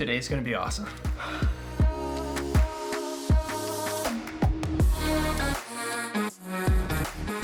Today's gonna be awesome.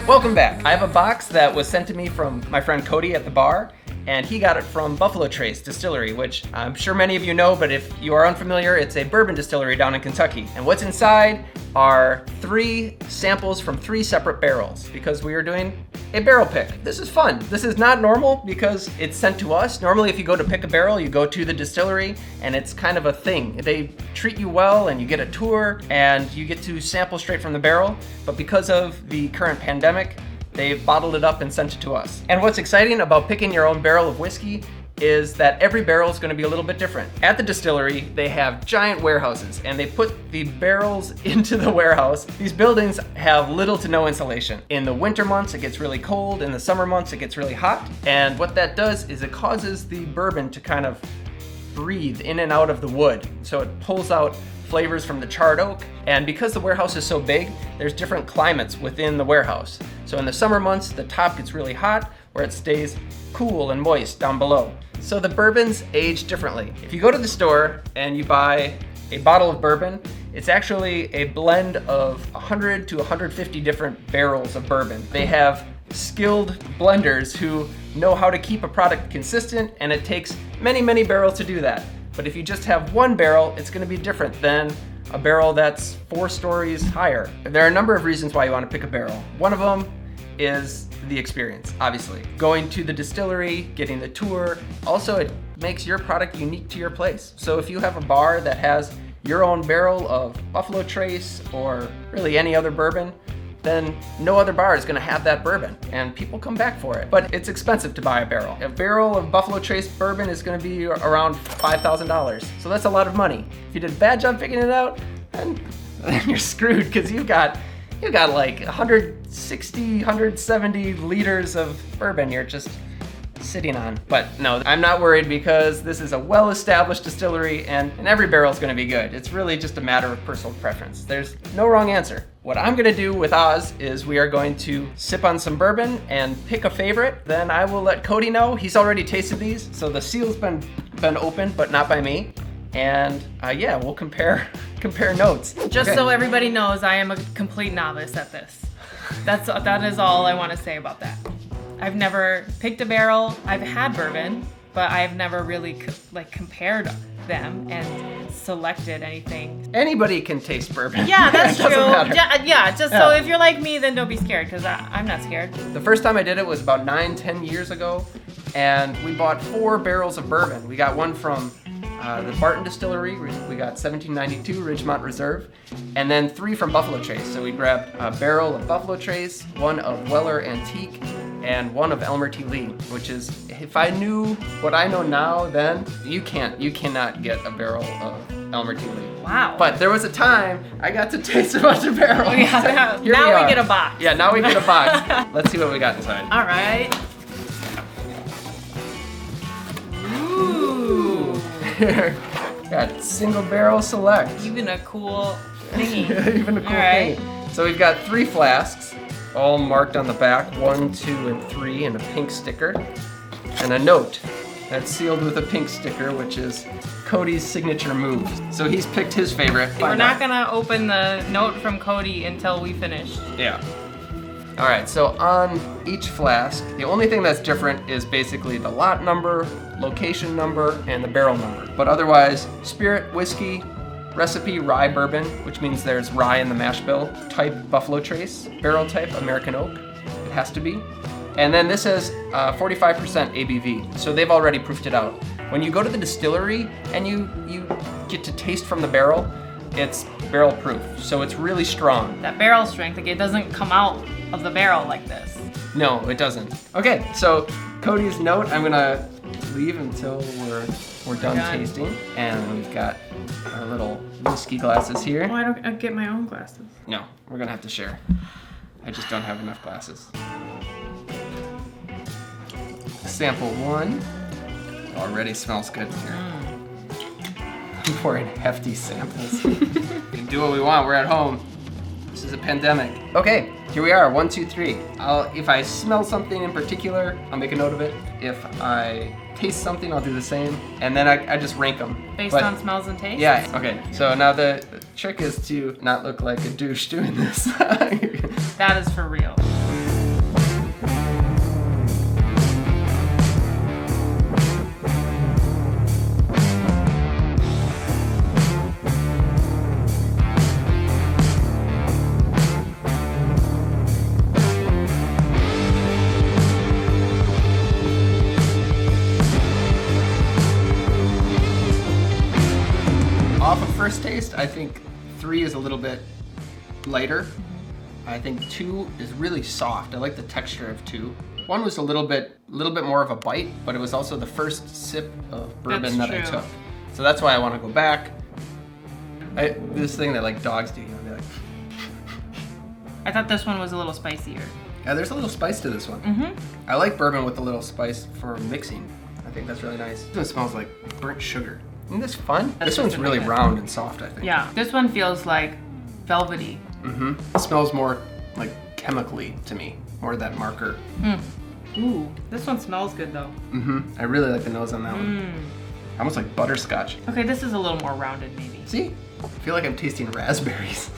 Welcome back. I have a box that was sent to me from my friend Cody at the bar, and he got it from Buffalo Trace Distillery, which I'm sure many of you know, but if you are unfamiliar, it's a bourbon distillery down in Kentucky. And what's inside are 3 samples from 3 separate barrels, because we are doing a barrel pick. This is fun. This is not normal because it's sent to us. Normally, if you go to pick a barrel, you go to the distillery, and it's kind of a thing. They treat you well, and you get a tour, and you get to sample straight from the barrel. But because of the current pandemic, they've bottled it up and sent it to us. And what's exciting about picking your own barrel of whiskey is that every barrel is going to be a little bit different. At the distillery, they have giant warehouses, and they put the barrels into the warehouse. These buildings have little to no insulation. In the winter months, it gets really cold. In the summer months, it gets really hot. And what that does is it causes the bourbon to kind of breathe in and out of the wood. So it pulls out flavors from the charred oak. And because the warehouse is so big, there's different climates within the warehouse. So in the summer months, the top gets really hot, where it stays cool and moist down below. So the bourbons age differently. If you go to the store and you buy a bottle of bourbon, it's actually a blend of 100 to 150 different barrels of bourbon. They have skilled blenders who know how to keep a product consistent, and it takes many, many barrels to do that. But if you just have one barrel, it's gonna be different than a barrel that's 4 stories higher. There are a number of reasons why you wanna pick a barrel. One of them is the experience, obviously. Going to the distillery, getting the tour. Also, it makes your product unique to your place. So if you have a bar that has your own barrel of Buffalo Trace or really any other bourbon, then no other bar is gonna have that bourbon, and people come back for it. But it's expensive to buy a barrel. A barrel of Buffalo Trace bourbon is gonna be around $5,000. So that's a lot of money. If you did a bad job picking it out, then you're screwed, because you got like 160, 170 liters of bourbon you're just sitting on. But no, I'm not worried, because this is a well-established distillery, and every barrel is gonna be good. It's really just a matter of personal preference. There's no wrong answer. What I'm gonna do with Oz is we are going to sip on some bourbon and pick a favorite. Then I will let Cody know. He's already tasted these, so the seal's been opened, but not by me. And yeah, we'll compare notes. Just so everybody knows, I am a complete novice at this. That is all I want to say about that. I've never picked a barrel. I've had bourbon, but I've never really compared them and selected anything. Anybody can taste bourbon. Yeah, that's true. Yeah. So Yeah. if you're like me, then don't be scared, because I'm not scared. The first time I did it was about 9-10 years ago, and we bought 4 barrels of bourbon. We got one from the Barton Distillery. We got 1792 Ridgemont Reserve, and then 3 from Buffalo Trace. So we grabbed a barrel of Buffalo Trace, 1 of Weller Antique, and 1 of Elmer T. Lee, which is, if I knew what I know now then, you cannot get a barrel of Elmer T. Lee. Wow. But there was a time I got to taste a bunch of barrels. Yeah, Here now we we get a box. Yeah, now we get a box. Let's see what we got inside. All right. Ooh. Got single barrel select. Even a cool thingy. Even a cool All right. thing. So we've got 3 flasks, all marked on the back, 1, 2, and 3, and a pink sticker, and a note that's sealed with a pink sticker, which is Cody's signature move. So he's picked his favorite. We're not gonna open the note from Cody until we finish. Yeah. All right, so on each flask, the only thing that's different is basically the lot number, location number, and the barrel number. But otherwise, spirit, whiskey, recipe, rye bourbon, which means there's rye in the mash bill, type Buffalo Trace, barrel type American oak, it has to be. And then this has 45% ABV, so they've already proofed it out. When you go to the distillery and you get to taste from the barrel, it's barrel proof, so it's really strong. That barrel strength, like, it doesn't come out of the barrel like this. No, it doesn't. Okay, so Cody's note, I'm gonna leave until we're done tasting. And we've got our little whiskey glasses here. Oh, I don't get my own glasses. No, we're gonna have to share. I just don't have enough glasses. Sample 1. Already smells good in here. I'm pouring hefty samples. We can do what we want, we're at home. This is a pandemic. Okay, Here we are, 1, 2, 3. If I smell something in particular, I'll make a note of it. If I taste something, I'll do the same. And then I just rank them. Based on smells and tastes? Yeah, okay. So now the trick is to not look like a douche doing this. That is for real. Off of first taste, I think 3 is a little bit lighter. I think 2 is really soft. I like the texture of 2. 1 was a little bit more of a bite, but it was also the first sip of bourbon that I took. So that's why I want to go back. This thing that like dogs do, you know, they're like. I thought this one was a little spicier. Yeah, there's a little spice to this one. I like bourbon with a little spice for mixing. I think that's really nice. This one smells like burnt sugar. Isn't this fun? This one's really round and soft, I think. Yeah, this one feels like velvety. It smells more like chemically to me, more that marker. Ooh, this one smells good though. I really like the nose on that one. Almost like butterscotch. Okay, this is a little more rounded maybe. See? I feel like I'm tasting raspberries.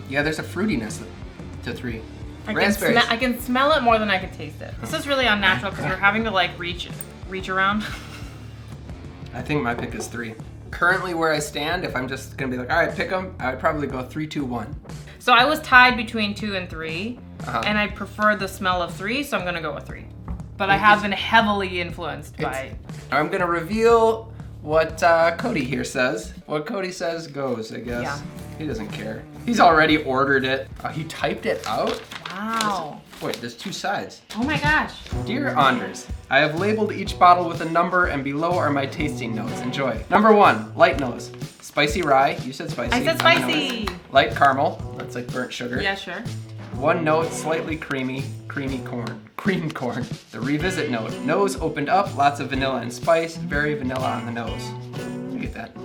Yeah, there's a fruitiness to 3. Raspberries. I can smell it more than I can taste it. This is really unnatural because we're having to like reach around. I think my pick is 3. Currently where I stand, if I'm just gonna be like, all right, pick them, I would probably go 3, 2, 1. So I was tied between 2 and 3, and I prefer the smell of 3, so I'm gonna go with 3. But I have been heavily influenced by. I'm gonna reveal what Cody here says. What Cody says goes, I guess. Yeah. He doesn't care. He's already ordered it. He typed it out? Wow. Wait, there's 2 sides. Oh my gosh. Dear Anders, I have labeled each bottle with a number and below are my tasting notes. Enjoy. Number 1, light nose. Spicy rye. You said spicy. I said spicy. Light caramel. That's like burnt sugar. Yeah, sure. 1 note, slightly creamy corn. Cream corn. The revisit note. Nose opened up, lots of vanilla and spice. Very vanilla on the nose. You get that?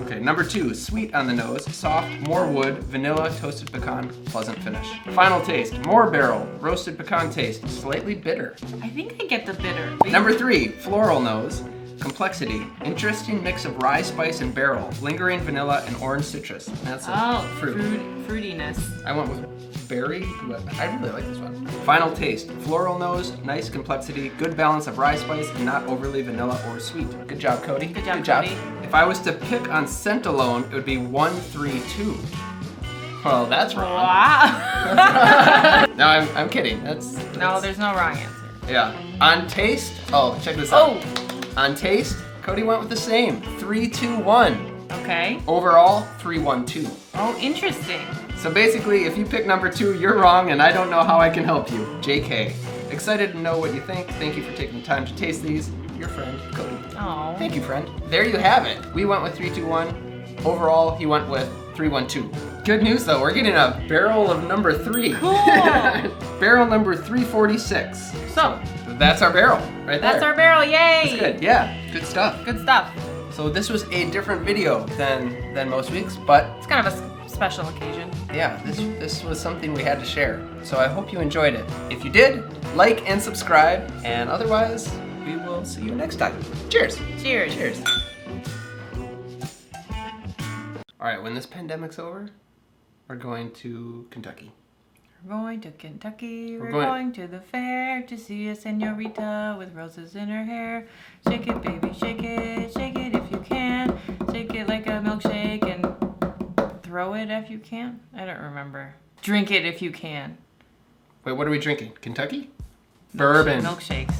Okay, number 2, sweet on the nose, soft, more wood, vanilla, toasted pecan, pleasant finish. Final taste, more barrel, roasted pecan taste, slightly bitter. I think I get the bitter. Number 3, floral nose, complexity, interesting mix of rye spice and barrel, lingering vanilla and orange citrus. That's a fruitiness. I went with berry, but I really like this one. Final taste, floral nose, nice complexity, good balance of rye spice, and not overly vanilla or sweet. Good job, Cody. Good job, Cody. If I was to pick on scent alone, it would be 1, 3, 2. Well, that's wrong. Wow. No, I'm kidding. That's No, there's no wrong answer. Yeah. On taste, check this out. On taste, Cody went with the same. 3, 2, 1. Okay. Overall, 3, 1, 2. Oh, interesting. So basically, if you pick number 2, you're wrong, and I don't know how I can help you. JK. Excited to know what you think. Thank you for taking the time to taste these. Your friend, Cody. Oh. Thank you, friend. There you have it. We went with 3, 2, 1. Overall, he went with 3, 1, 2. Good news though, we're getting a barrel of number 3. Cool. Barrel number 346. So that's our barrel, right there. That's our barrel, yay! That's good, yeah. Good stuff. Good stuff. So this was a different video than most weeks, but it's kind of a special occasion. Yeah, this was something we had to share. So I hope you enjoyed it. If you did, like and subscribe, and otherwise, we will see you next time. Cheers. Cheers. Cheers. All right, when this pandemic's over, we're going to Kentucky. We're going to Kentucky. We're going to the fair to see a senorita with roses in her hair. Shake it, baby, shake it if you can. Shake it like a milkshake and throw it if you can. I don't remember. Drink it if you can. Wait, what are we drinking? Kentucky? Bourbon. Milkshakes.